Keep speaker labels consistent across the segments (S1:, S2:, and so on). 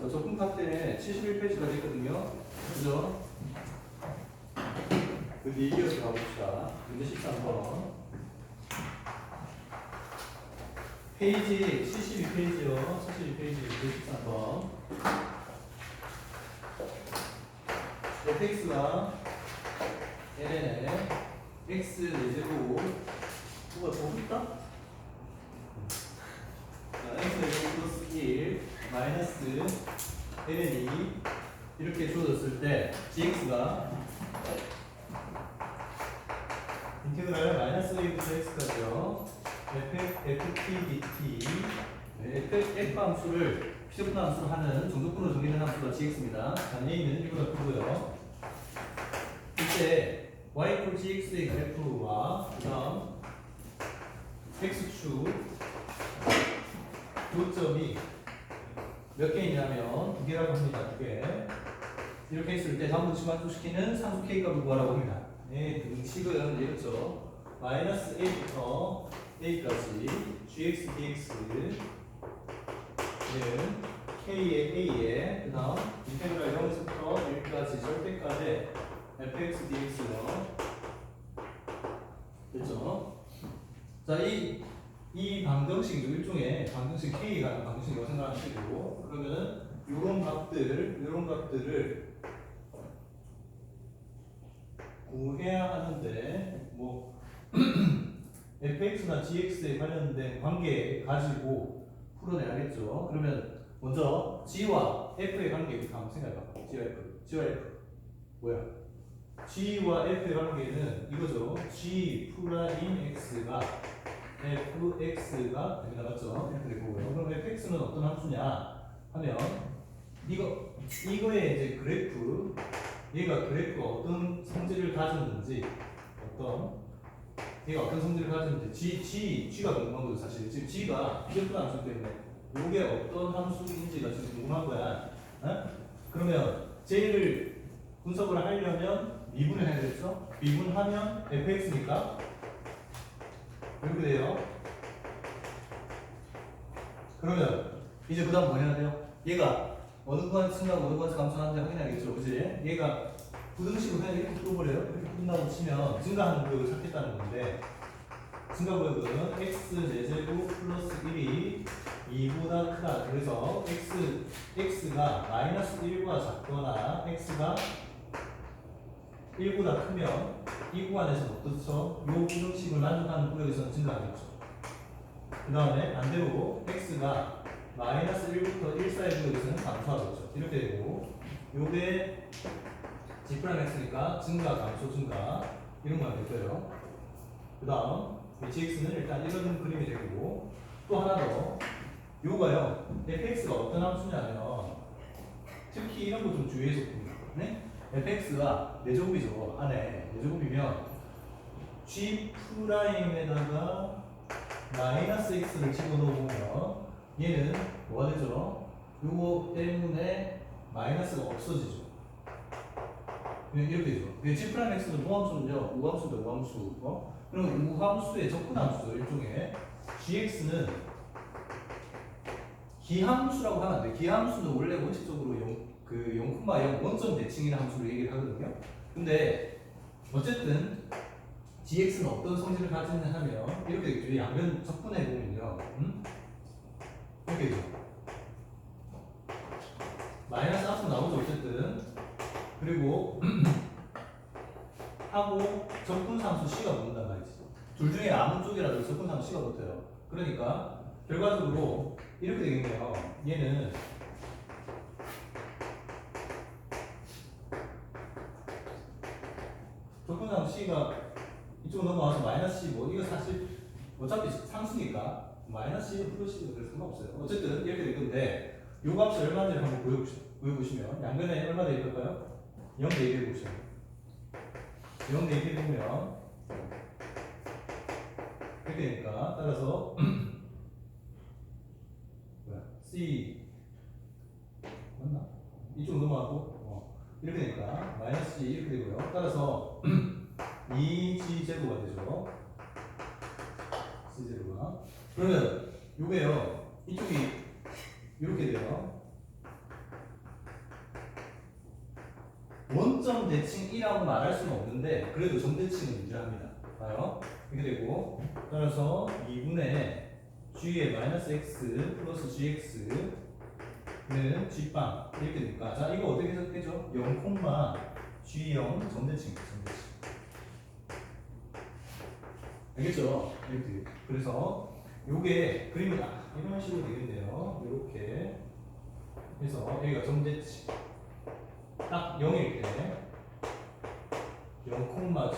S1: 적분 파트에 71페이지가 있거든요. 그죠? 그 이어서 가봅시다. 문제 13번. 페이지 72페이지요. 72페이지 문제 13번. fx가 ln에 x 4제곱 누가 더 있다? x 4제곱 플러스 1 마이너스 ln이 이렇게 주어졌을 때 gx가 인테그랄 마이너스 1부터 x까지요. ft dt f 함수를 피조분 함수로 하는 정적분으로 정의된 함수가 gx입니다. a는 1보다 크고요. 이때 y gx의 그래프와 그 다음 x축 교점이 몇 개이냐면 2개라고 합니다. 2개. 이렇게 했을 때 다음 등식 만족시키는 상수 k값을 구하라고 합니다. 네, 등식은 이렇죠. 마이너스 a부터 a까지 gx dx는 k의 a에 그 다음 인테그랄 0에서부터 1까지 절대까지 fx dx요. 됐죠? 자, 이 방정식이죠. 일종의 방정식 k가 방정식이라고 생각하시고, 그러면은 요런 값들을 구해야 하는데, 뭐 fx나 gx에 관련된 관계 가지고 풀어내야겠죠. 그러면 먼저 g와 f의 관계부터 한번 생각해봐. g와 f 뭐야? g와 f의 관계는 이거죠. g 프라임 x가 fx가 됩니다. 맞죠? 이렇게 되고요. 그럼 fx는 어떤 함수냐 하면 이거의 이제 그래프, 얘가 그래프가 어떤 성질을 가졌는지, 얘가 어떤 성질을 가졌는지 g가 궁금한 거죠. 사실 지금 g가 비교분 함수 때문에 이게 어떤 함수인지가 지금 궁금한 거야. 그러면 쟤를 분석을 하려면 미분을 해야겠죠? 미분하면 fx니까 이렇게 돼요. 그러면 이제 그 다음 뭐 해야 돼요? 얘가 어느 구간에서 증가하고 어느 구간에서 감소하는지 확인해야겠죠. 그지? 얘가 부등식으로 그냥 이렇게 풀어버려요. 이렇게 푼다고 치면 증가하는 구역을 찾겠다는 건데, 증가 구역은 x 4제곱 플러스 1이 2보다 크다. 그래서 x가 마이너스 1보다 작거나 x가 1보다 크면 이 구간에서는 어떻죠? 이 부등식을 만족하는 구역에서는 증가하겠죠. 그 다음에 반대로 x가 마이너스 1부터 1 사이 구역에서는 감소하겠죠. 이렇게 되고, 요게 g 프라임 x니까 증가, 감소, 증가 이런 거 될 거예요. 그 다음 gx는 일단 이런 그림이 되고, 또 하나 더 요가요. fx가 어떤 함수냐면 특히 이런 거 좀 주의해서 봅니다. 네? fx가 4제곱이죠. 안에 4제곱이면 g 프라임에다가 마이너스 x를 집어넣으면 얘는 뭐가 되죠? 요거 때문에 마이너스가 없어지죠. 이렇게 되죠. g 프라임 x는 무함수는요, 우함수죠, 우함수. 그럼 우함수의 접근함수죠, 일종의. gx는 기함수라고 하면 안 돼. 기함수는 원래 원칙적으로 0,0 원점 대칭이라는 함수를 얘기를 하거든요. 근데 어쨌든 gx는 어떤 성질을 가지느냐 하면 이렇게 되죠. 양변 접근해 보면요, 이렇게 되죠. 마이너스 앞으로 나오죠, 어쨌든. 그리고 하고 접근상수 c가 붙는단 말이지. 둘 중에 아무 쪽이라도 접근상수 c가 붙어요. 그러니까 결과적으로 이렇게 되겠네요. 얘는 접근상수 c가 이쪽으로 넘어와서 마이너스 c, 이거 사실 어차피 상수니까 마이너스 c 플러스 c도 별 상관없어요. 어쨌든 이렇게 될 건데, 요 값이 얼마인지를 한번 구해보시면 양변에 얼마 대입할까요? 0 대입해보시면 0 대입해보면 이렇게 되니까, 따라서 C 맞나? 이쪽으로 넘어가고 이렇게 되니까 마이너스 C 이렇게 되고요. 따라서 2G 제곱가 되죠. C 제곱가. 그러면 요게요, 이쪽이 이렇게 돼요. 원점 대칭 1이라고 말할 수는 없는데 그래도 점대칭은 유지합니다. 봐요. 이렇게 되고 따라서 2분의 g의 마이너스 x 플러스 gx는 g빵 이렇게 되니까 자 이거 어떻게 해석되죠? 0, g0 점대칭. 알겠죠? 이렇게. 그래서 요게 그림을 이런 식으로 되겠네요. 이렇게 해서 여기가 점대칭 딱 0일 때 0, g빵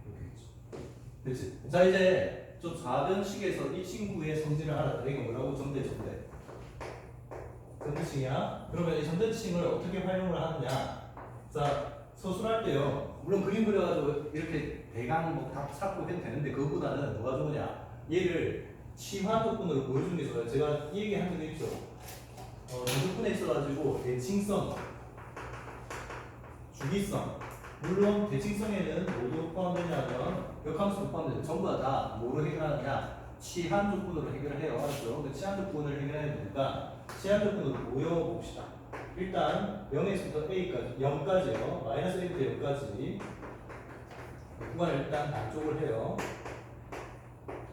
S1: 이렇게 되죠. 됐지? 자 이제 좀 좌변식에서 이 친구의 성질을 알았다. 이게 뭐라고? 점대칭인데 점대칭이야? 그러면 이 점대칭을 어떻게 활용을 하느냐? 자 서술할 때요. 물론 그림 그려가지고 이렇게 대강 뭐다 찾고 해도 되는데 그것보다는 뭐가 좋으냐? 얘를 치환 조건으로 보여주는 게 좋아요. 제가 이 얘기 한 적도 있죠. 조건에 있어가지고 대칭성, 주기성. 물론 대칭성에는 모두 포함되냐면 역함수도 포함되죠. 전부 다 뭐로 해결하느냐? 치환 조건으로 해결을 해요. 맞죠? 근데 치환 조건을 해결해야 되니까 치환 조건으로 모여봅시다. 일단 0에서부터 a까지, 0까지요. 마이너스 1부터 0까지 구간을 일단 단쪽을 해요.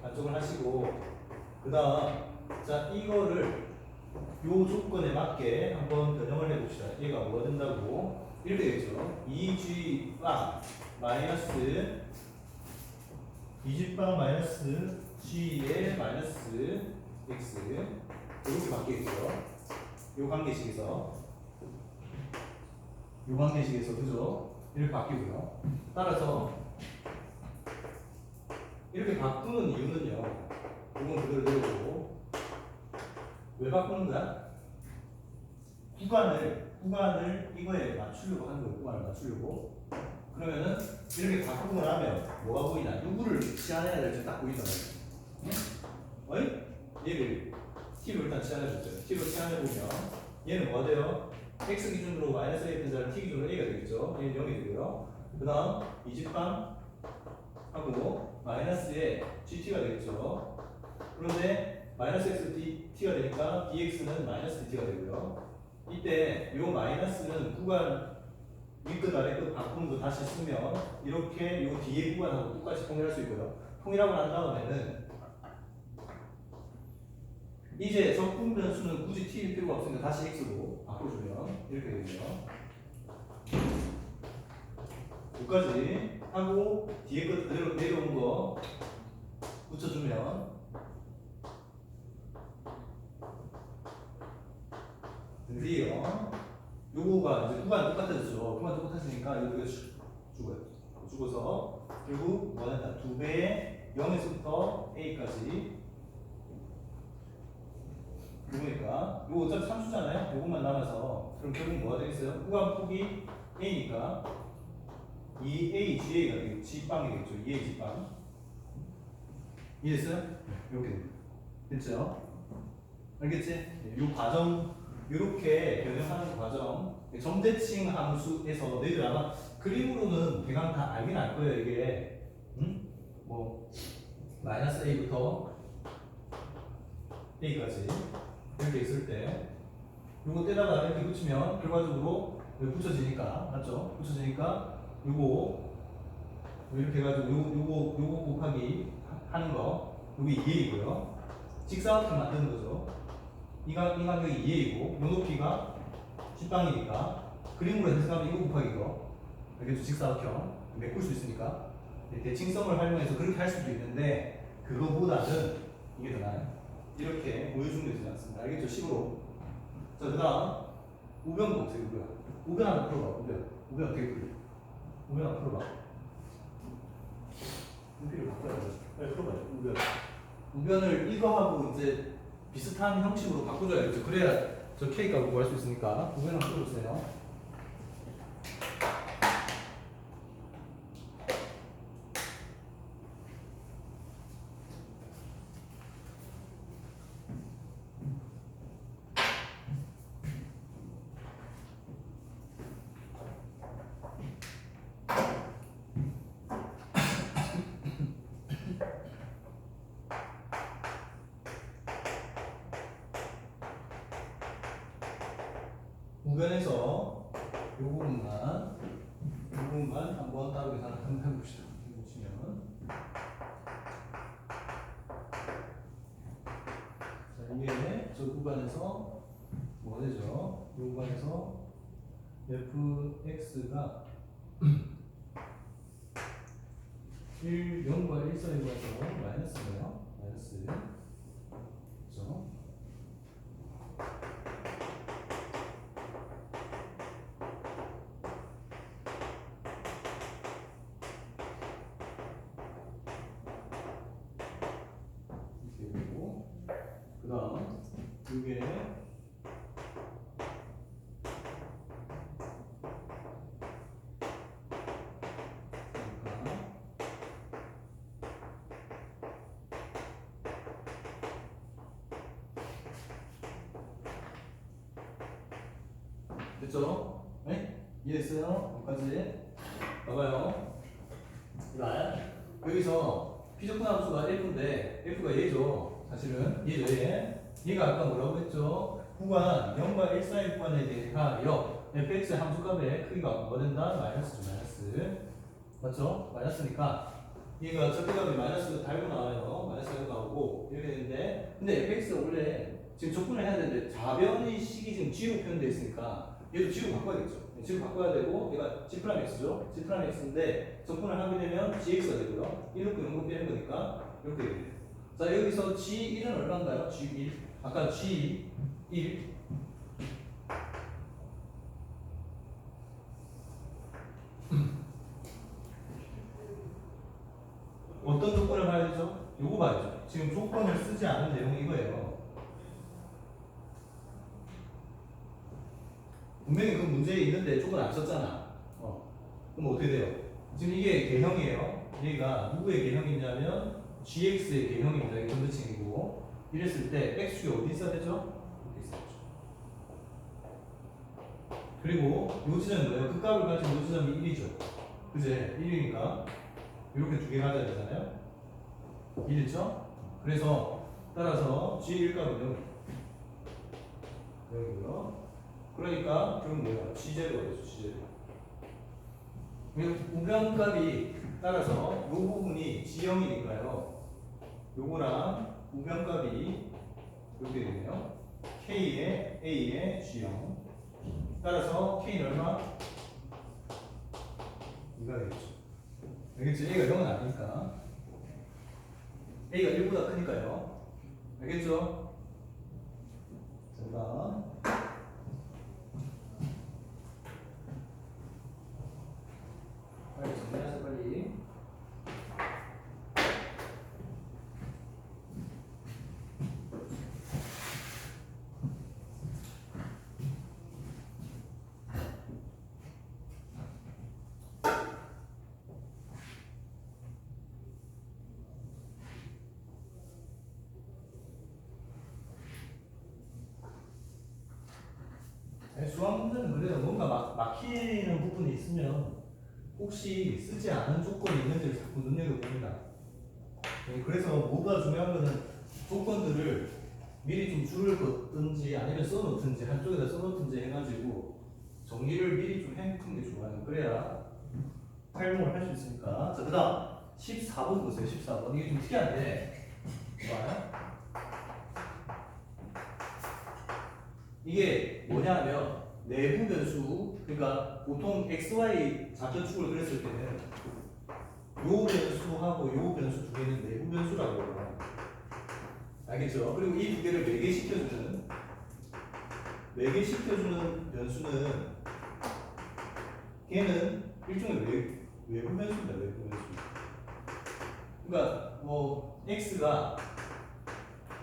S1: 단쪽을 하시고 그 다음 자 이거를 요 조건에 맞게 한번 변형을 해봅시다. 얘가 뭐가 된다고? 이렇게 되겠죠. 2g 빵 마이너스 2g 빵 마이너스 g의 마이너스 x 이렇게 바뀌겠죠. 요 관계식에서 그죠? 이렇게 바뀌고요. 따라서 이렇게 바꾸는 이유는요. 이건 그대로 내려오고 왜 바꾸는 거야? 구간을 이거에 맞추려고 하는 거예요. 구간을 맞추려고. 그러면은 이렇게 바꾸고 나면 뭐가 보이냐? 누구를 치환해야 될지 딱 보이잖아요. 응? 어이? 얘를 t로 일단 치환해줬어요. t로 치환해보면 얘는 뭐가 돼요? x 기준으로 마이너스 a 된 자는 t 기준으로 a가 되겠죠. 얘는 0이 되고요. 그 다음 2집방 하고 마이너스에 gt가 되겠죠. 그런데 마이너스 x t가 되니까 dx는 마이너스 dt가 되고요. 이때 요 마이너스는 구간 윗끝 아래끝 바꾸는 거 다시 쓰면 이렇게 요 뒤에 구간하고 똑같이 통일할 수 있고요. 통일하고 난 다음에는 이제 적분 변수는 굳이 t일 필요가 없으니까 다시 x로 바꿔주면 이렇게 되고요. 여기까지 하고 뒤에 것 그대로 내려온 거 붙여주면 드디어 요거가 이제 구간 똑같아졌죠. 구간 똑같았으니까 여기가 죽어요. 죽어서 결국 뭐는 다 2배의 0에서부터 a까지 요거니까 요거 어차피 3수잖아요. 요것만 남아서 그럼 결국 뭐가 되겠어요? 구간 폭이 a니까 2a ga가 되겠죠. g빵이 되겠죠. 2a g빵 이해됐어요? 이렇게 됐죠? 알겠지? 요 과정 이렇게 변형하는 과정 점대칭 함수에서 너희들 아마 그림으로는 대강 다 알긴 알 거예요. 이게 뭐 마이너스 a부터 a까지 이렇게 있을 때 요거 떼다가 이렇게 붙이면 결과적으로 여기 붙여지니까 맞죠? 붙여지니까 요거 이렇게 해가지고 요거 곱하기 하는 거 요게 2a이고요. 직사각형 만드는 거죠. 이 간격이 2a이고 요 높이가 10방이니까 그림으로 해석하면 이거 곱하기 이거 알겠죠? 직사각형 메꿀 수 있으니까 대칭성을 활용해서 그렇게 할 수도 있는데 그거보다는 이게 더 나아요. 이렇게 보여주면 되지 않습니다. 알겠죠? 식으로. 자, 그 다음 우변도 없어요. 우변 한번 풀어봐. 우변 어떻게 풀려? 우변 한번 풀어봐. 우변을 바꿔야죠. 빨리 풀어봐요. 우변을 이거하고 이제 비슷한 형식으로 바꿔줘야겠죠. 그래야 저 K값을 구할 수 있으니까 우변 한번 풀어주세요. 우변에서 부분만 한번 따로 계산 한번 해봅시다. 보시면 자, 이게 저 구간에서 뭐가 되죠? 이 구간에서 fx가 0과 1 사이로 해서 마이너스네요. 마이너스. 그렇죠? 이렇게 되고, 그 다음 이게 됐죠? 네? 이해했어요? 여기까지. 봐봐요. 이봐. 여기서 피조분 함수가 F인데, F가 얘죠. 사실은. 얘죠, 얘. 얘가 아까 뭐라고 했죠? 구간 0과 1 사이 구간에 대하여 fx의 함수값의 크기가 뭐가 된다? 마이너스죠, 마이너스. 맞죠? 마이너스니까 얘가 적대값이 마이너스 달고 나와요. 마이너스 달고 나오고 이렇게 되는데, 근데 fx가 원래 지금 적분을 해야 되는데 좌변의 식이 지금 g로 표현되어 있으니까 얘도 g로 바꿔야겠죠. g로 바꿔야 되고 얘가 g'x죠. g'x인데 적분을 하게 되면 gx가 되고요. 1로 0로 빼는 거니까 이렇게 돼요. 자, 여기서 g1은 얼마인가요? g1. 아까 g1 어떤 조건을 봐야 되죠? 요거 봐야죠. 지금 조건을 쓰지 않은 내용이 이거예요. 분명히 그 문제에 있는데 조건 안 썼잖아. 그럼 어떻게 돼요? 지금 이게 개형이에요. 얘가 누구의 개형이냐면 gx의 개형입니다. 이게 전대칭이고, 이랬을 때 x축이 어디 있어야 되죠? 이렇게 있어야죠. 그리고 요 지점은 뭐예요? 그 값을 가진 요 지점이 1이죠. 그제? 1이니까 이렇게 두 개 가져야 되잖아요. 1이죠? 그래서 따라서 g1 값은 0이고요. 그러니까 결국 뭐예요? g제로가 되죠. g제로. 우변값이 따라서 이 부분이 G형이니까요. 요거랑 우변값이 이렇게 되네요. K의 A의 G형. 따라서 K는 얼마? 2가 되겠죠. 알겠죠? A가 0은 아니니까. A가 1보다 크니까요. 알겠죠? 자, 빨리 정리하세요, 빨리. 수학 문제는 그래요. 뭔가 막히는 부분이 있으면 혹시 쓰지 않은 조건이 있는지를 자꾸 눈여겨봅니다. 그래서 뭐가 중요한 거는 조건들을 미리 좀 줄을 긋든지 아니면 써놓든지 한쪽에다 써놓든지 해가지고 정리를 미리 좀 해놓는 게 좋아요. 그래야 활용을 할 수 있으니까. 자, 그 다음 14번 보세요. 14번. 이게 좀 특이한데 봐요. 이게 뭐냐면 내부 변수, 그러니까 보통 xy 좌표축을 그렸을 때는 요 변수하고 요 변수 두 개는 내부 변수라고 해요. 알겠죠? 그리고 이 두 개를 매개시켜주는 변수는 걔는 일종의 외부 변수입니다. 외부 변수. 그러니까 뭐 x가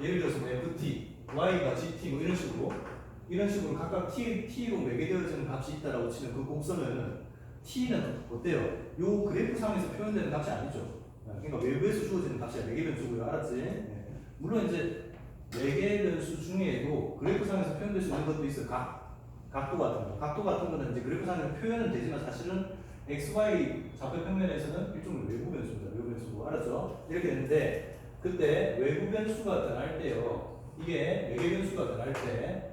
S1: 예를 들어서 ft, y가 gt 뭐 이런 식으로 각각 t로 매개되어지는 값이 있다라고 치는 그 곡선은 t는 어때요? 요 그래프상에서 표현되는 값이 아니죠. 그러니까 외부에서 주어지는 값이 매개 변수고요. 알았지? 네. 물론 이제 매개 변수 중에도 그래프상에서 표현될 수 있는 것도 있어요. 각도 같은 거. 각도 같은 거는 이제 그래프상에서 표현은 되지만 사실은 xy 좌표 평면에서는 일종의 외부 변수입니다. 외부 변수고. 알았죠? 이렇게 되는데 그때 외부 변수가 변할 때요. 이게 매개 변수가 변할 때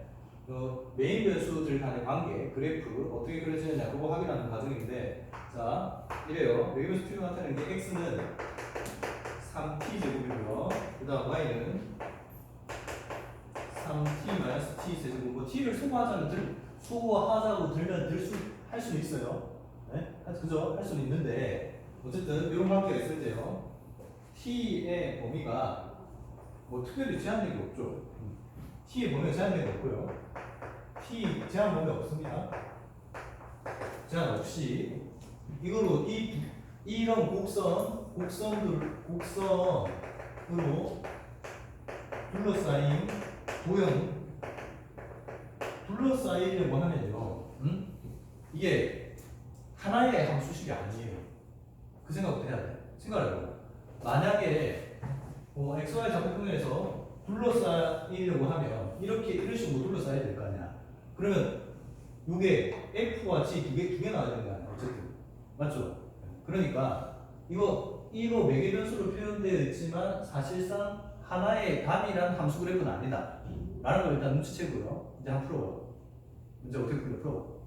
S1: 메인 변수들 간의 관계, 그래프 어떻게 그려지느냐 그거 확인하는 과정인데 자 이래요. 메인 변수 t로 나타내는 게 x는 3t 제곱이고요. 그 다음 y는 3t-t 제곱. 뭐 t를 소거하자고 들면 할 수는 있어요. 네? 그죠? 할 수는 있는데 어쨌든 이런 관계가 있을 때요. t의 범위가 뭐 특별히 제한된 게 없죠. t의 범위가 제한된 게 없고요. t 제한 범위 없습니다. 제한 없이 이걸로 이런 곡선으로 둘러싸인 도형 둘러싸이려고 하면요. 이게 하나의 함수식이 아니에요. 그 생각부터 해야 돼. 생각해요. 만약에 XY 좌표평면에서 둘러싸이려고 하면 이런 식으로 둘러싸야 될 거 아니야. 그러면 이게 F와 G 두 개 나와야 되는 거 아니야. 어쨌든 맞죠? 그러니까 이거 매개변수로 표현되어 있지만 사실상 하나의 단일한 함수 그래프는 아니다. 라는 걸 일단 눈치채고요. 이제 한번 풀어봐요. 문제 어떻게 풀어?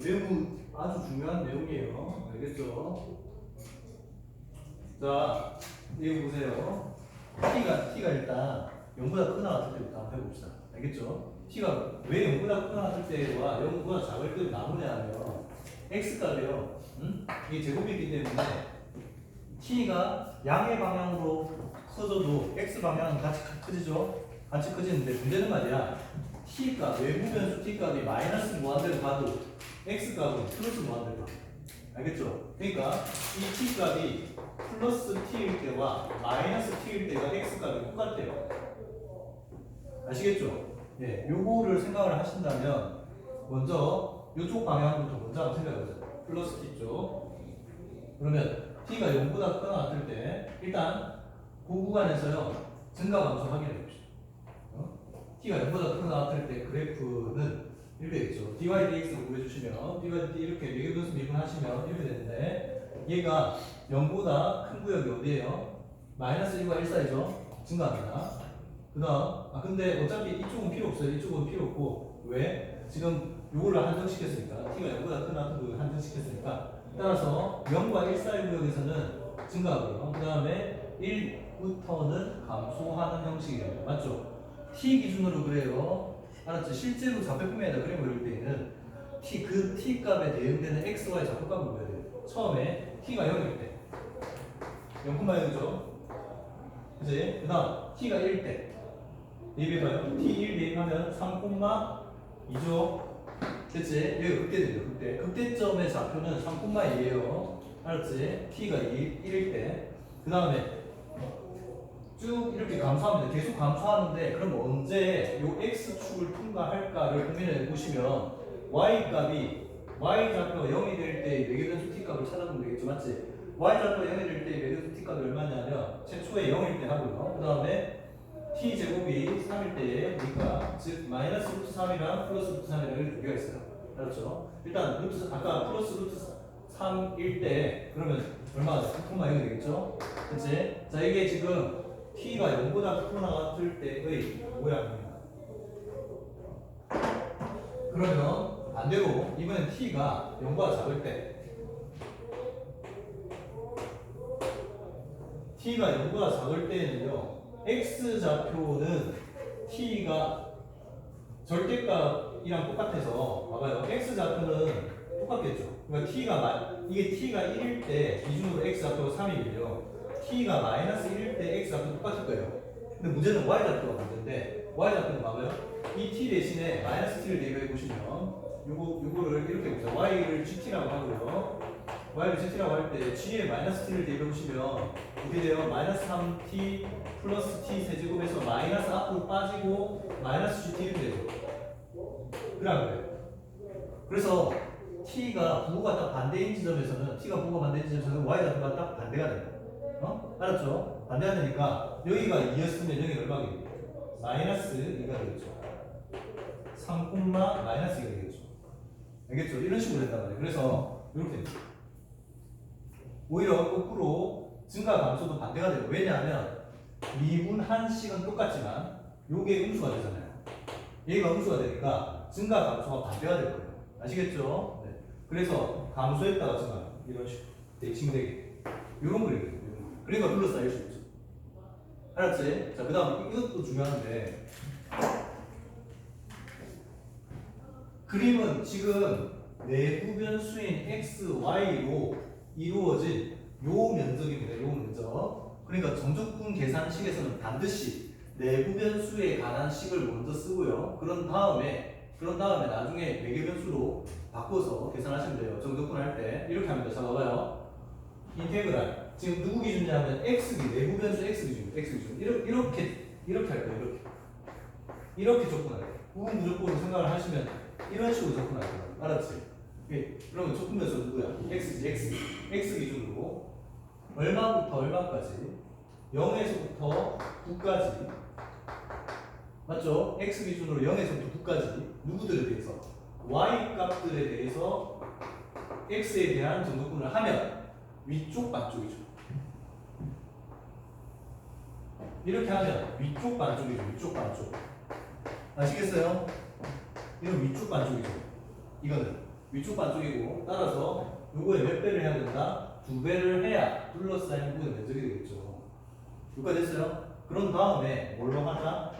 S1: 매우 아주 중요한 내용이에요. 알겠죠? 자, 이거 보세요. T가 일단 0보다 크다 나왔을 때부터 한번 해봅시다. 알겠죠? T가 왜 0보다 크다 나왔을 때와 0보다 작을 때로 나누냐 하면 X값이요. 이게 제곱이기 때문에 T가 양의 방향으로 커져도 X 방향은 같이 커지죠? 같이 커지는데 문제는 말이야. t값, 외부 변수 t값이 마이너스 무한대로 가도 x값은 플러스 무한대로 가. 알겠죠? 그러니까 이 t값이 플러스 t일 때와 마이너스 t일 때가 x값이 똑같아요. 아시겠죠? 예, 요거를 생각을 하신다면 먼저 이쪽 방향부터 먼저 한번 생각해 보세요. 플러스 t 쪽. 그러면 t가 0보다 크거나 같을 때 일단 그 구간에서요 증가 감소 확인해 봅시다. t가 0보다 크거나 같을 때 그래프는 이렇게 되겠죠. dy dx로 구해주시면 dy dt 이렇게 매개변수 미분하시면 이렇게 되는데 얘가 0보다 큰 구역이 어디예요? 마이너스 1과 1 사이죠. 증가합니다. 그 다음 근데 어차피 이쪽은 필요 없어요. 이쪽은 필요 없고 왜? 지금 요거를 한정시켰으니까 t가 0보다 큰 걸 한정시켰으니까 따라서 0과 1 사이 구역에서는 증가하고요. 그 다음에 1부터는 감소하는 형식이 됩니다. 맞죠? t 기준으로 그래요. 알았죠? 실제로 좌표표면에다 그림 그릴 때는 그 t 값에 대응되는 x, y 좌표값을 보여야 돼요. 처음에 t가 0일 때 0,0죠. 그치? 그 다음 t가 1 때 대입해봐요. t1 대입하면 3,2죠. 됐지? 여기 극대입니다. 극대. 극대점의 좌표는 3,2예요. 알았지? t가 1일 때. 그 다음에 쭉 이렇게 감소합니다. 계속 감소하는데 그럼 언제 요 x축을 통과할까를 고민해 보시면 y 값이 y 좌표가 0이 될 때 매개변수 t 값을 찾아보면 되겠죠. 맞지? y 좌표가 0이 될 때 매개변수 t 값이 얼마냐면 최초에 0일 때 하고요. 그 다음에 t 제곱이 3일 때니까 즉 마이너스 루트 3이랑 플러스 루트 3이랑 이렇게 두 개가 있어요. 그렇죠? 일단 루트 아까 플러스 루트 3일 때 그러면 얼마가 9,0이 되겠죠? 그치? 자 이게 지금 t가 0보다 크거나 같을 때의 모양입니다. 그러면 반대로 이번엔 t가 0보다 작을 때 t가 0보다 작을 때는요 x 좌표는 t가 절대값이랑 똑같아서 봐봐요. x 좌표는 똑같겠죠. 그러니까 이게 t가 1일 때 기준으로 x 좌표가 3이면요 t가 마이너스 1일 때 x 좌표 똑같을 거예요. 근데 문제는 y 좌표가 문제인데 y 좌표는 봐봐요. 이 t 대신에 마이너스 t를 대입해 보시면 요거를 이렇게 보세요. y를 gt라고 하고요. y를 gt라고 할 때 g에 마이너스 t를 대입해 보시면 어떻게 돼요? 마이너스 3t 플러스 t 세제곱에서 마이너스 앞으로 빠지고 마이너스 gt 이렇게 되죠. 그래 안 그래요? 그래서 t가 부호가 딱 반대인 지점에서는 t가 부호가 반대인 지점에서는 y 좌표가 딱 반대가 돼요. 알았죠? 반대가 되니까 여기가 2였으면 여기가 얼마겠죠? 마이너스 2가 되겠죠. 3, 마이너스 2가 되겠죠. 알겠죠? 이런 식으로 된단 말이에요. 그래서 이렇게 됩니다. 오히려 거꾸로 증가 감소도 반대가 돼요. 왜냐하면 미분한 식은 똑같지만 요게 음수가 되잖아요. 얘가 음수가 되니까 증가 감소가 반대가 될 거예요. 아시겠죠? 네. 그래서 감소했다가 증가 이런 식으로 대칭되게 이런 그림이에요. 그러니까 둘러싸일 수 있죠. 알았지? 자, 그 다음 이것도 중요한데 그림은 지금 내부 변수인 x, y로 이루어진 요 면적입니다. 요 면적. 그러니까 정적분 계산식에서는 반드시 내부 변수에 관한 식을 먼저 쓰고요. 그런 다음에 나중에 매개 변수로 바꿔서 계산하시면 돼요. 정적분 할 때 이렇게 하면 돼요. 자, 봐봐요. 인테그랄. 지금 누구 기준이냐면 x기 내부 변수 x 기준. 이렇게 할 거예요. 이렇게 접근할 거예요. 부분 무조건으로 생각을 하시면 이런 식으로 접근할 거예요. 알았지? 그러면 접근 변수 누구야? x지, x 기준으로 얼마부터 얼마까지? 0에서부터 9까지. 맞죠? x 기준으로 0에서부터 9까지 누구들에 대해서? y 값들에 대해서 x에 대한 정적분을 하면 위쪽 반쪽이죠. 이렇게 하면 위쪽 반쪽이죠. 위쪽 반쪽. 아시겠어요? 이건 위쪽 반쪽이죠. 이거는 위쪽 반쪽이고 따라서 요거에 몇 배를 해야 된다? 2배를 해야 둘러싸인 부분의 면적이 되겠죠. 여기까지 됐어요? 그런 다음에 뭘로 하자?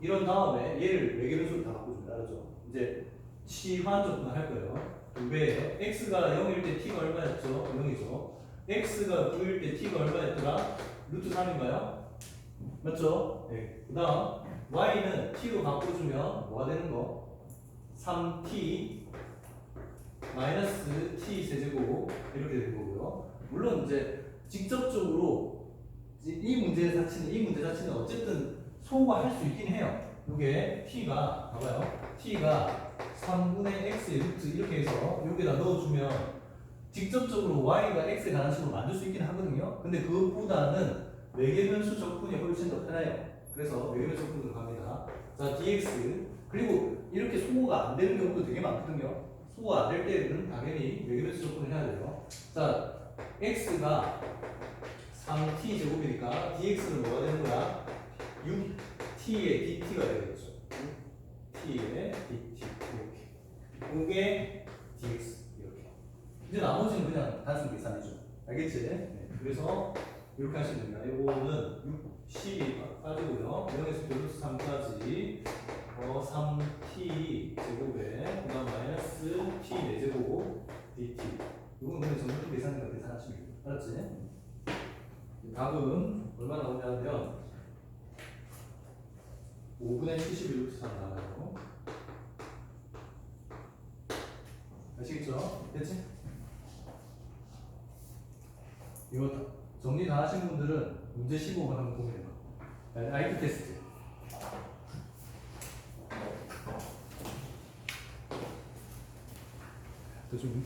S1: 이런 다음에 얘를 매개변수로 다 바꿔줍니다. 알았죠? 이제 치환 접근을 할 거예요. 2배에 x가 0일 때 t가 얼마였죠? 0이죠. x가 9일 때 t가 얼마였더라? 루트 3인가요? 맞죠? 네. 그 다음 y는 t로 바꿔주면 뭐가 되는 거? 3t 마이너스 t 세제곱 이렇게 되는 거고요. 물론 이제 직접적으로 이 문제 자체는 어쨌든 소거할 수 있긴 해요. 이게 t가 봐봐요. t가 3분의 x의 루트 이렇게 해서 여기다 넣어주면 직접적으로 y가 x에 관한 식으로 만들 수 있긴 하거든요. 근데 그것보다는 외계변수 적분이 훨씬 더 편해요. 그래서 외계변수 적분으로 갑니다. 자, dx 그리고 이렇게 소거가 안 되는 경우도 되게 많거든요. 소거가 안 될 때는 당연히 외계변수 적분을 해야 돼요. 자, x가 3t 제곱이니까 dx는 뭐가 되는 거야? 6t의 dt가 되겠죠. 6t의 dt 이렇게. 이게 dx 이렇게. 이제 나머지는 그냥 단순 계산이죠. 알겠지? 네. 그래서 이렇게 하시면 됩니다. 이거는 10이 빠지고요. 0에서 플러스 3까지 3t 제곱에 그다음 마이너스 t 4제곱 dt. 이건 그냥 정확히 계산해서 계산하시면 됩니다. 알았지? 답은 얼마 나오냐면 5분의 71루트 3 나와요. 아시겠죠? 됐지? 이거 정리 다 하신 분들은 문제 15번 한번 보면 돼요. IQ 테스트.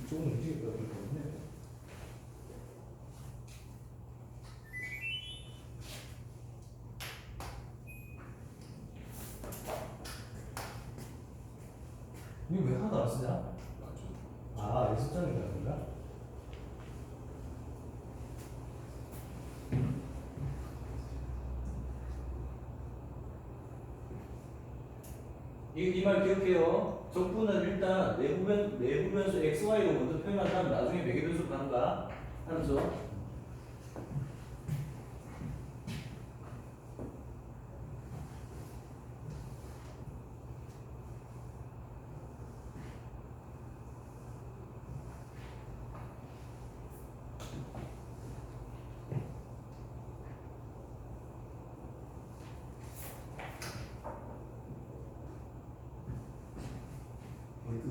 S1: 조금 움직일 것 같은데. 이거 왜 하나도 안 쓰냐? 아, 연습장인가 그런가? 이 말 기억해요. 적분은 일단 내부 변수 xy로 먼저 표현한 다음 나중에 매개 변수로 가는 거야. 알았죠?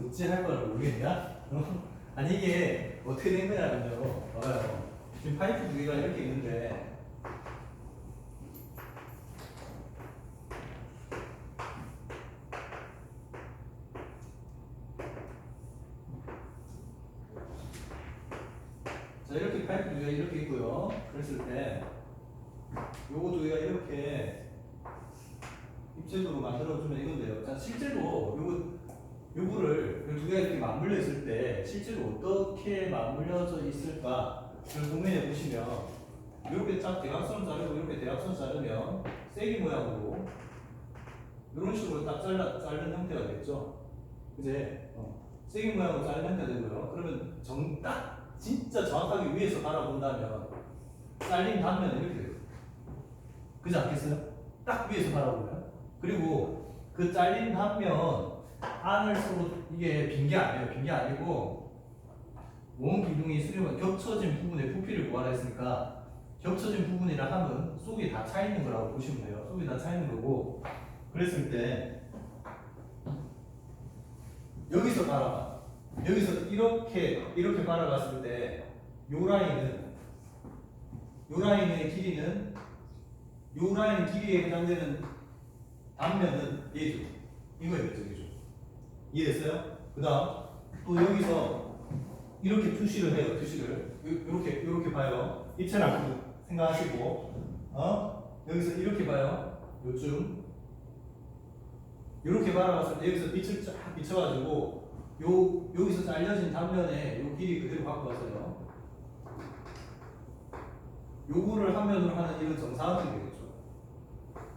S1: 어찌할 걸 모르겠냐? 아니 이게 어떻게 된 거냐면요. 봐봐요. 지금 파이프 두 개가 이렇게 있는데 자 이렇게 파이프 두 개가 이렇게 있고요. 그랬을 때 요거 두 개가 이렇게 입체적으로 만들어주면 이건데요. 자 실제로 요거를 두 개가 이렇게 맞물려 있을 때 실제로 어떻게 맞물려져 있을까를 고민해 보시면 이렇게 딱 대각선 자르고 이렇게 대각선 자르면 세기 모양으로 이런 식으로 딱 자른 형태가 됐죠. 그제 세기 모양으로 자른 형태가 되고요. 그러면 딱 진짜 정확하게 위에서 바라본다면 잘린 단면은 이렇게 돼요. 그지 않겠어요? 딱 위에서 바라보면. 그리고 그 잘린 단면 안을 서로 이게 빈 게 아니에요. 빈 게 아니고 원 기둥이 수렴한 겹쳐진 부분의 부피를 구하라 했으니까 겹쳐진 부분이라 함은 속이 다 차 있는 거라고 보시면 돼요. 속이 다 차 있는 거고 그랬을 때 여기서 바라봐. 여기서 이렇게 바라봤을 때 요 라인의 길이는 요 라인 길이에 해당되는 단면은 얘죠. 이거의 면적이죠. 이해됐어요? 그 다음 또 여기서 이렇게 투시를 해요. 투시를 이렇게 봐요. 입체랑 생각하시고 여기서 이렇게 봐요. 요쯤 이렇게 바라봤을 때 여기서 빛을 쫙 비춰가지고 여기서 잘려진 단면에 요 길이 그대로 갖고 와서요. 요거를 화면으로 하는 이런 정사각형이 되겠죠.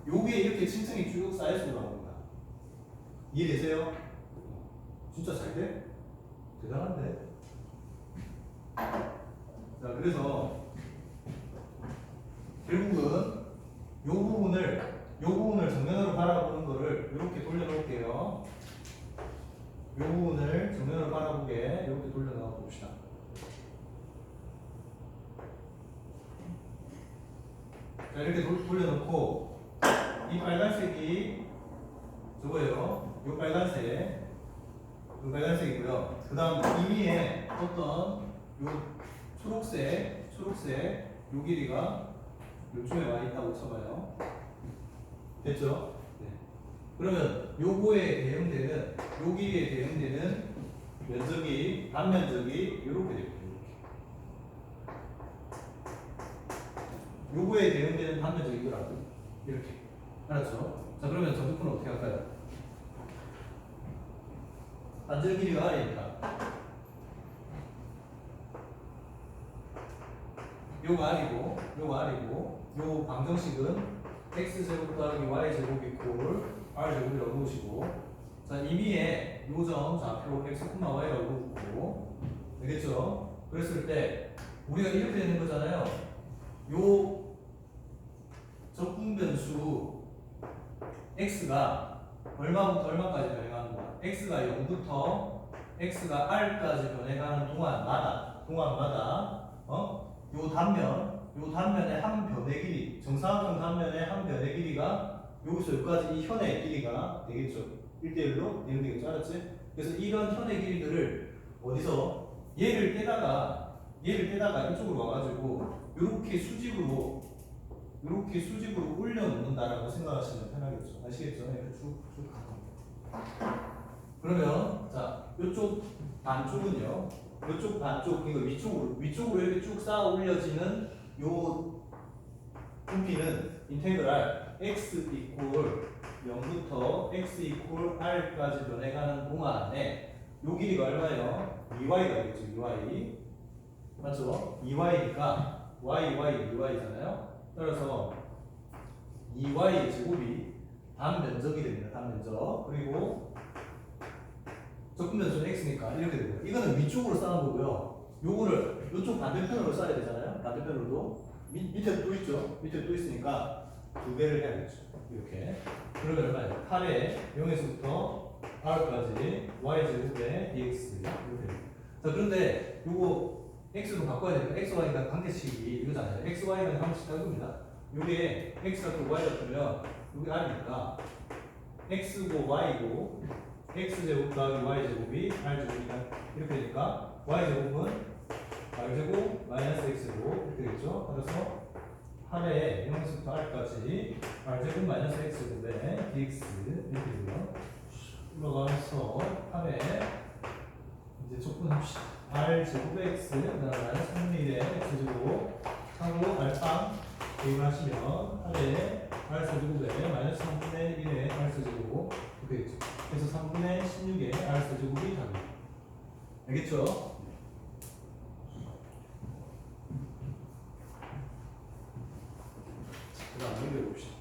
S1: 요게 이렇게 층층이 쭉 쌓여서 올라오는 거야. 이해되세요? 진짜 잘 돼? 대단한데? 자, 그래서 결국은 요 부분을 정면으로 바라보는 거를 이렇게 돌려놓을게요. 요 부분을 정면으로 바라보게 이렇게 돌려놓아 봅시다. 자, 이렇게 돌려놓고 이 이 빨간색이 저거예요. 요 빨간색. 요 빨간색이고요. 그 다음 이미에 어떤 요 초록색 요 길이가 요쪽에 와 있다고 쳐봐요. 됐죠? 네. 그러면 요거에 대응되는 요 길이에 대응되는 면적이 단면적이 이렇게 됩니다. 요거에 대응되는 단면적이 이거라고 이렇게 알았죠? 자 그러면 정수분은 어떻게 할까요? 단절 길이가 R이니까 요거 R이고 요 방정식은 x제곱 더하기 y제곱이 꼴 r제곱이라고 놓으시고 자 임의의 요점 좌표 x, y라고 놓고 되겠죠? 그랬을 때 우리가 이렇게 되는 거잖아요. 요 적분 변수 x가 얼마부터 얼마까지 변해가는 거야? x가 0부터 x가 r까지 변해가는 동안마다 요 단면의 한 변의 길이 정사각형 단면의 한 변의 길이가 여기서 여기까지 이 현의 길이가 되겠죠. 1대1로 되는 되겠죠. 알았지? 그래서 이런 현의 길이들을 어디서 얘를 떼다가 이쪽으로 와가지고 이렇게 수직으로 올려놓는다라고 생각하시면 편하겠죠. 아시겠죠? 이렇게 쭉 가는. 그러면 자 이쪽 반쪽은요. 이쪽 반쪽 이거 위쪽으로 이렇게 쭉 쌓아 올려지는 요 부피는 인테그랄 x 이퀄 0부터 x 이퀄 r까지 변해가는 동안에 요 길이가 얼마예요? 2y가 되겠죠. 2y 맞죠? 2y니까 y잖아요. 따라서 2y 제곱이 단면적이 됩니다. 단면적. 그리고 적분면수는 x니까 이렇게 되고요. 이거는 위쪽으로 쌓은 거고요. 요거를 이쪽 반대편으로 쌓아야 되잖아요. 반대편으로도 밑에 또 있죠. 밑에 또 있으니까 두 배를 해야겠죠. 이렇게. 그러면 얼마예요? 8에 0에서부터 r까지 y제곱에 dx 이렇게 됩니다. 자 그런데 요거 x로 바꿔야 되니까 x, y가 관계식이 이거잖아요. x, y가 관계식 따집니다. 요게 x가 또 y 같으면 요게 r이니까 x고 y고 x제곱 더하기 y제곱이 r제곱이다. 이렇게 되니까 y제곱은 r제곱 마이너스 x제곱 이렇게 되겠죠. 따라서 8에 0에서부터 r까지 r제곱 마이너스 x제곱에 dx 이렇게 되고요. 올라가면서 8에 이제 적분합시다. r제곱의 x 그다음에 마이너스 3분의 1의 x제곱 하고 r빵 대입하시면 8에 r세제곱에 마이너스 3분의 1의 r세제곱 이렇게 되겠죠. 그래서 3분의 16의 r세제곱이 답입니다. 알겠죠? 그 다음 연결해 봅시다.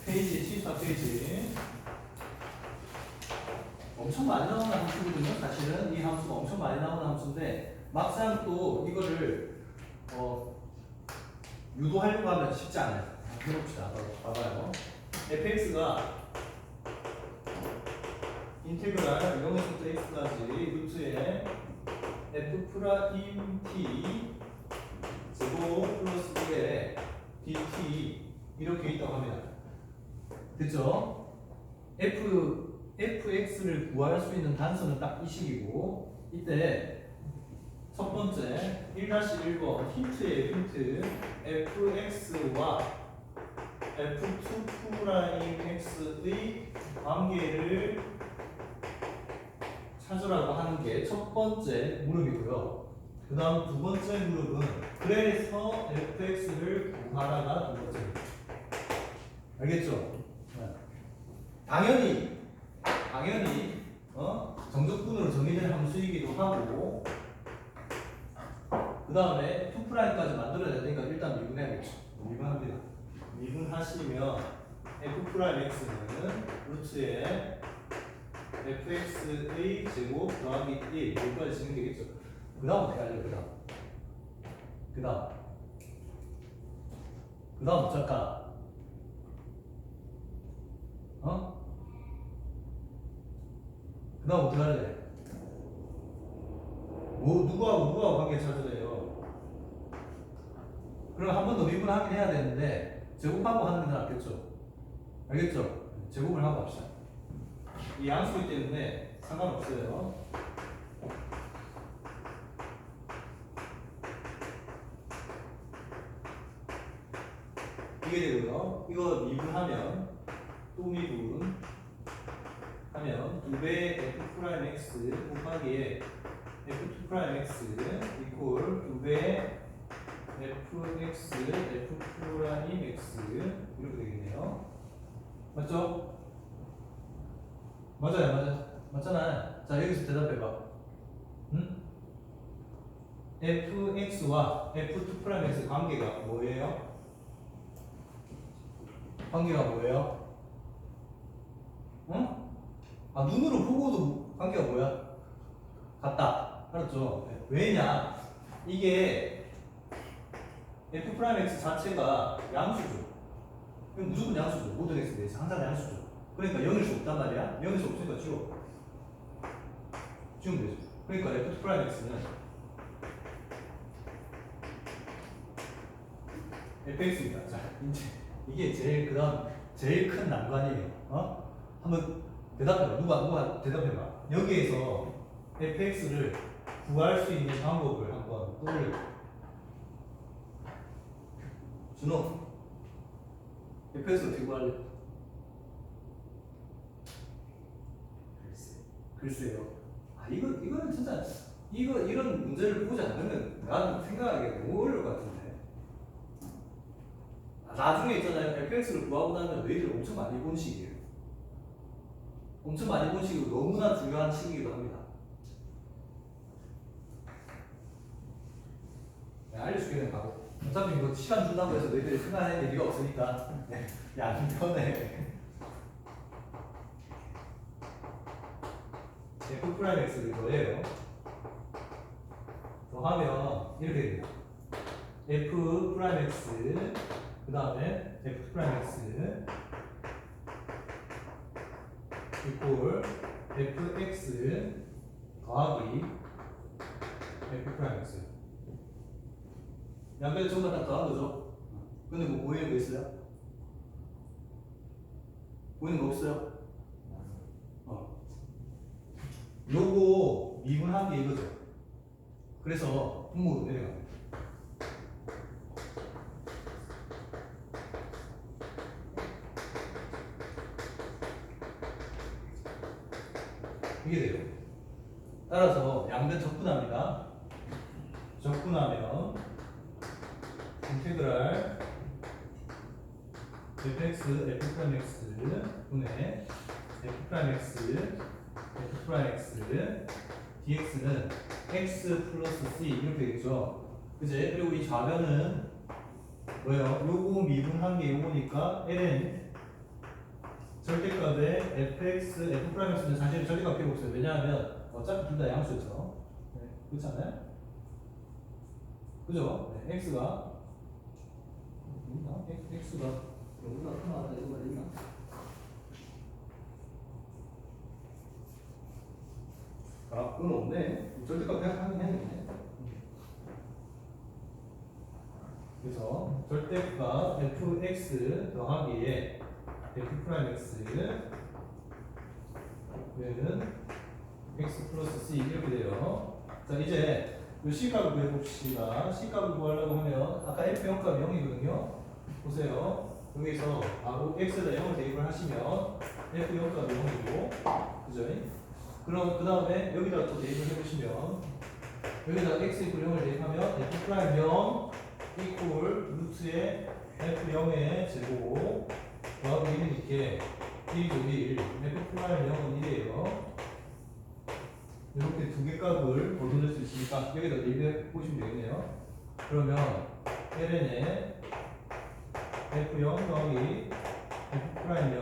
S1: 페이지 74페이지. 엄청 많이 나오는 함수거든요. 사실은 이 함수가 엄청 많이 나오는 함수인데 막상 또 이거를 유도하려고 하면 쉽지 않아요. 해봅시다. 봐봐요. fx가 인테그랄 0에서부터 x까지 루트에 f 프라임 t 제곱 플러스 1에 dt 이렇게 있다고 합니다. 됐죠? fx를 구할 수 있는 단서는 딱 이 식이고 이때 첫 번째 1-1번 힌트의 힌트 fx와 f2 프라임 x의 관계를 찾으라고 하는 게 첫 번째 무릎이고요. 그 다음 두 번째 무릎은 그래서 fx를 구하라가 두 번째입니다. 알겠죠? 당연히 정적분으로 정의된 함수이기도 하고 그 다음에 2'까지 만들어야 되니까 일단 미분해야겠죠. 미분합니다. 미분하시면 f'x는 루트에 fx의 제곱 더하기 1 여기까지 지면 되겠죠. 그 다음 어떻게 하죠? 그 다음 못 찾까? 어? 그 다음 어떻게 할래? 뭐 누구하고 관계 찾으래요? 그럼 한 번 더 미분하긴 해야 되는데 제곱하고 하는 게 낫겠죠? 알겠죠? 제곱을 하고 합시다. 이 양수이기 때문에 상관없어요. 이게 되고요. 이거 미분하면 또 미분 하면 2배 f'(x) 곱하기에 f2'x 이퀄 2배 fx f'(x) 이렇게 되겠네요. 맞죠? 맞잖아. 자, 여기서 대답해봐. 응? fx와 f2'x 관계가 뭐예요? 응? 아, 눈으로 보고도 관계가 뭐야? 같다. 알았죠? 네. 왜냐? 이게 f'x 자체가 양수죠. 그럼 무조건 양수죠. 모든 x에 대해서 항상 양수죠. 그러니까 0일 수 없단 말이야. 0일 수 없으니까 지우면 되죠. 그러니까 f'x는 fx입니다. 자, 이제 이게 제일 제일 큰 난관이에요. 어? 한번 대답해봐. 누가 대답해봐. 여기에서 fx를 구할 수 있는 방법을 한번 떠올려. 준호, fx 어떻게 구할래? 글쎄요. 아, 이거는 진짜 이런 문제를 보지 않으면 나는 생각하기에 너무 어려울 것 같은데. 나중에 있잖아요. fx를 구하고 나면 너희들 엄청 많이 본 시기예요. 엄청 많이 본 시기고 너무나 중요한 시기이기도 합니다. 네, 알려줄게 그냥 가고. 어차피 이거 시간 준다고 해서 너희들이 생각할 얘기가 없으니까. 네, 안 편해. f'x를 더해요. 더하면 이렇게 돼요. f'x 그 다음에 f'x 이퀄 fx 더하기 f'x. 양변에 전부 다 더한 거죠. 근데 뭐 보이는 거 있어요? 보이는 거 없어요? 요거 미분한 게 이거죠. 그래서 분모로 내려갑니다. 이게 돼요. 따라서 양변 적분합니다. 적분하면 인테그랄 fx f'x 분의 f'x dx는 x 플러스 c 이렇게 되겠죠. 그제? 그리고 이 좌변은 뭐예요? 요거 미분한 게 요거니까 ln 절대값의 fx, f'x는 사실 절대값 필요 없어요. 왜냐하면 어차피 둘 다 양수죠. 네, 그렇지 않아요? 그죠? 네, x가 여기가 하나 이거가 있나? 아, 그건 없네. 절대값 하긴 해야겠네. 그래서 절대값 fx 더하기에 f'x는 x 플러스 c 이렇게 돼요. 자, 이제 이 C값을 구해봅시다. C값을 구하려고 하면 아까 F0값이 0이거든요. 보세요. 여기서 바로 X에다 0을 대입을 하시면 F0값이 0이고, 그죠? 그럼 그 다음에 여기다 또 대입을 해보시면 여기다 X 이퀄 0을 대입하면 F'0 이퀄 루트의 F0의 제곱 더하기 1이니까 1이죠 1. F'0은 1이에요. 이렇게 두 개 값을 얻어낼 수 있으니까 여기다 대입해 보시면 되겠네요. 그러면 ln의 f0 더하기 f'0